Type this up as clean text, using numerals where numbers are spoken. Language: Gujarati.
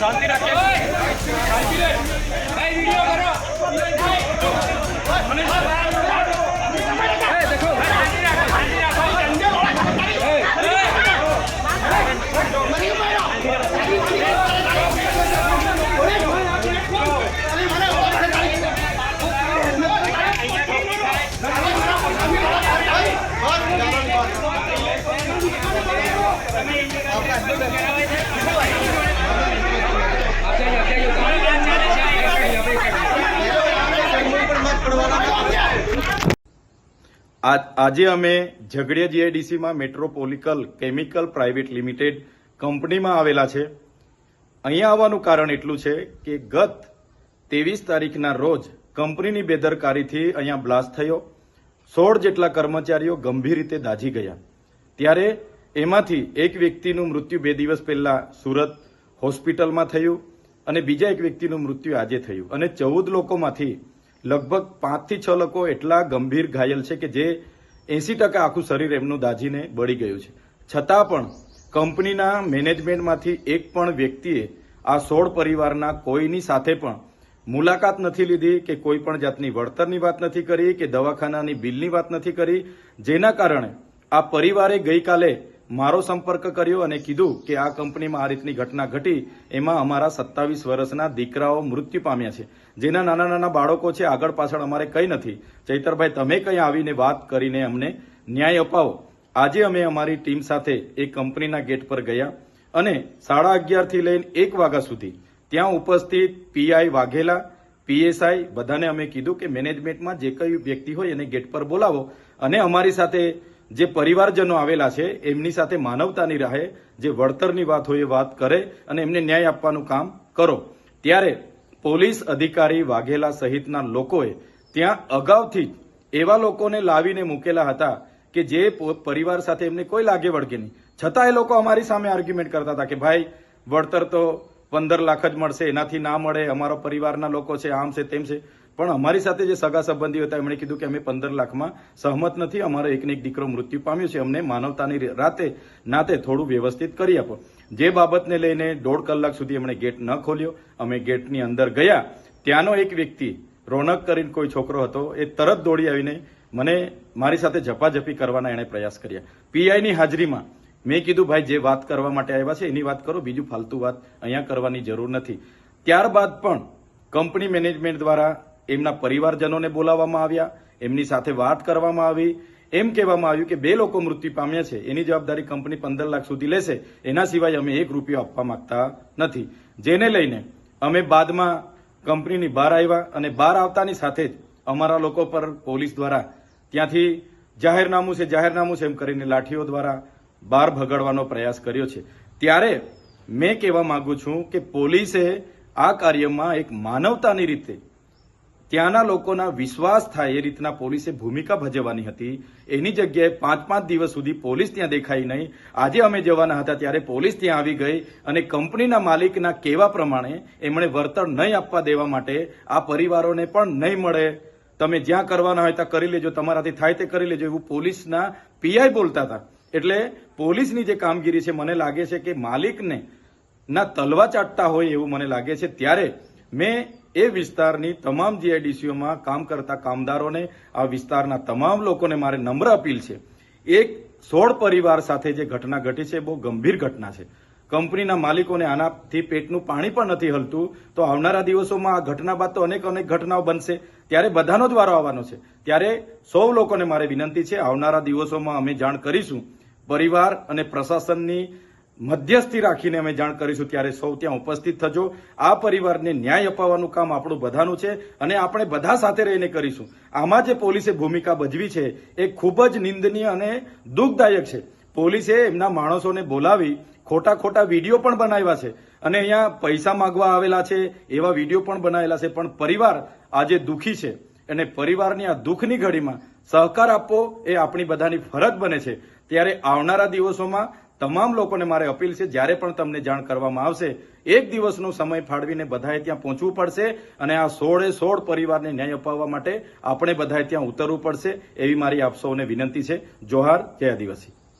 शांति रखिए, शांति ले भाई, वीडियो करो। देखो આજે અમે ઝઘડિયા જીઆઈડીસીમાં મેટ્રોપોલિકલ કેમિકલ પ્રાઇવેટ લિમિટેડ કંપનીમાં આવેલા છે. અહીંયા આવવાનું કારણ એટલું છે કે ગત 23 તારીખના રોજ કંપનીની બેદરકારીથી અહીંયા બ્લાસ્ટ થયો. 16 જેટલા કર્મચારીઓ ગંભીર રીતે દાઝી ગયા. ત્યારે એમાંથી એક વ્યક્તિનું મૃત્યુ 2 દિવસ પહેલા સુરત હોસ્પિટલમાં થયું અને બીજા એક વ્યક્તિનું મૃત્યુ આજે થયું અને 14 લોકોમાંથી લગભગ 5 થી 6 લોકો એટલા ગંભીર ઘાયલ છે કે જે 80% આખું શરીર એમનું દાઝીને બળી ગયું છે. છતાં પણ કંપનીના મેનેજમેન્ટમાંથી એક પણ વ્યક્તિએ આ 16 પરિવારના કોઈની સાથે પણ મુલાકાત નથી લીધી કે કોઈ પણ જાતની વળતરની વાત નથી કરી કે દવાખાનાની બિલની વાત નથી કરી, જેના કારણે આ પરિવારે ગઈકાલે મારો સંપર્ક કર્યો અને કીધું કે આ કંપનીમાં આ રીતની ઘટના ઘટી, એમાં અમારા 27 વર્ષના દીકરાઓ મૃત્યુ પામ્યા છે, જેના નાના નાના બાળકો છે. આગળ પાછળ અમારે કંઈ નથી. ચૈતરભાઈ, તમે કંઈ આવીને વાત કરીને અમને ન્યાય અપાવો. આજે અમે અમારી ટીમ સાથે એ કંપનીના ગેટ પર ગયા અને 11:30 થી લઈને 1 વાગ્યા સુધી ત્યાં ઉપસ્થિત પીઆઈ વાઘેલા, પીએસઆઈ બધાને અમે કીધું કે મેનેજમેન્ટમાં જે કઈ વ્યક્તિ હોય એને ગેટ પર બોલાવો અને અમારી સાથે જે પરિવારજનો આવેલા છે એમની સાથે માનવતાની રાહે જે વળતરની વાત હોય એ વાત કરે અને એમને ન્યાય આપવાનું કામ કરો. ત્યારે પોલીસ અધિકારી વાઘેલા સહિતના લોકોએ ત્યાં અગાઉથી એવા લોકોને લાવીને મૂકેલા હતા કે જે પરિવાર સાથે એમને કોઈ લાગે વળગે નહીં, છતાં એ લોકો અમારી સામે આર્ગ્યુમેન્ટ કરતા હતા કે ભાઈ વળતર તો 15 લાખ જ મળશે, એનાથી ના મળે, અમારા પરિવારના લોકો છે, આમ છે તેમ છે. પણ અમારી સાથે જે સગા સંબંધીઓ હતા એમણે કીધું કે અમે 15 લાખમાં સહમત નથી, અમારો એકને એક દીકરો મૃત્યુ પામ્યો છે, અમને માનવતાની નાતે થોડું વ્યવસ્થિત કરી આપો. જે બાબતને લઈને 1.5 કલાક સુધી એમણે ગેટ ન ખોલ્યો. અમે ગેટની અંદર ગયા. ત્યાંનો એક વ્યક્તિ રોનક કરીને કોઈ છોકરો હતો, એ તરત દોડી આવીને મને મારી સાથે ઝપાઝપી કરવાના એણે પ્રયાસ કર્યા. પીઆઈની હાજરીમાં મેં કીધું ભાઈ જે વાત કરવા માટે આવ્યા છે એની વાત કરો, બીજું ફાલતુ વાત અહીંયા કરવાની જરૂર નથી. ત્યારબાદ પણ કંપની મેનેજમેન્ટ દ્વારા એમના પરિવારજનોને બોલાવવામાં આવ્યા, એમની સાથે વાત કરવામાં આવી. એમ કહેવામાં આવ્યું કે 2 લોકો મૃત્યુ પામ્યા છે, એની જવાબદારી કંપની 15 લાખ સુધી લેશે, એના સિવાય અમે 1 રૂપિયો આપવા માંગતા નથી. જેને લઈને અમે બાદમાં કંપનીની બહાર આવ્યા અને બહાર આવતાની સાથે જ અમારા લોકો પર પોલીસ દ્વારા ત્યાંથી જાહેરનામું છે એમ કરીને લાઠીઓ દ્વારા બહાર ભગાડવાનો પ્રયાસ કર્યો છે. ત્યારે મેં કહેવા માંગુ છું કે પોલીસે આ કાર્યમાં એક માનવતાની રીતે ત્યાંના લોકોના વિશ્વાસ થાય એ રીતના પોલીસે ભૂમિકા ભજવવાની હતી. એની જગ્યાએ 5-5 દિવસ સુધી પોલીસ ત્યાં દેખાઈ નહીં. આજે અમે જવાના હતા ત્યારે પોલીસ ત્યાં આવી ગઈ અને કંપનીના માલિકના કહેવા પ્રમાણે એમણે વળતર નહીં આપવા દેવા માટે આ પરિવારોને પણ નહીં મળે, તમે જ્યાં કરવાના હોય ત્યાં કરી લેજો, તમારાથી થાય તે કરી લેજો, એવું પોલીસના પીઆઈ બોલતા હતા. એટલે પોલીસની જે કામગીરી છે મને લાગે છે કે માલિકને ના તલવા ચાટતા હોય એવું મને લાગે છે. ત્યારે મેં એ વિસ્તારની તમામ જીઆઈડીસીઓમાં કામ કરતા કામદારોને, આ વિસ્તારના તમામ લોકોને મારે નમ્ર અપીલ છે, એક 16 પરિવાર સાથે જે ઘટના ઘટી છે બહુ ગંભીર ઘટના છે. કંપનીના માલિકોને આનાથી પેટનું પાણી પણ નથી હલતું. તો આવનારા દિવસોમાં આ ઘટના બાદ તો અનેક ઘટનાઓ બનશે, ત્યારે બધાનો જ વારો આવવાનો છે. ત્યારે સૌ લોકોને મારે વિનંતી છે, આવનારા દિવસોમાં અમે જાણ કરીશું, પરિવાર અને પ્રશાસનની મધ્યસ્થી રાખીને અમે જાણ કરીશું. ત્યારે સૌ ત્યાં ઉપસ્થિત થજો. આ પરિવારને ન્યાય અપાવવાનું કામ આપણું બધાનું છે અને આપણે બધા સાથે રહીને કરીશું. આમાં જે પોલીસે ભૂમિકા ભજવી છે એ ખૂબ જ નિંદનીય અને દુઃખદાયક છે. પોલીસે એમના માણસોને બોલાવી ખોટા વિડીયો પણ બનાવ્યા છે અને અહીંયા પૈસા માંગવા આવેલા છે એવા વિડીયો પણ બનાવેલા છે. પણ પરિવાર આજે દુઃખી છે અને પરિવારની આ દુઃખની ઘડીમાં સહકાર આપવો એ આપણી બધાની ફરજ બને છે. ત્યારે આવનારા દિવસોમાં તમામ લોકોને મારે અપીલ છે, જ્યારે પણ તમને જાણ કરવામાં આવશે 1 દિવસનો સમય ફાળવીને બધાએ ત્યાં પહોંચવું પડશે અને આ 16 પરિવારને ન્યાય અપાવવા માટે આપણે બધાએ ત્યાં ઉતરવું પડશે એવી મારી આપ સૌને વિનંતી છે. જોહાર, જય આદિવાસી.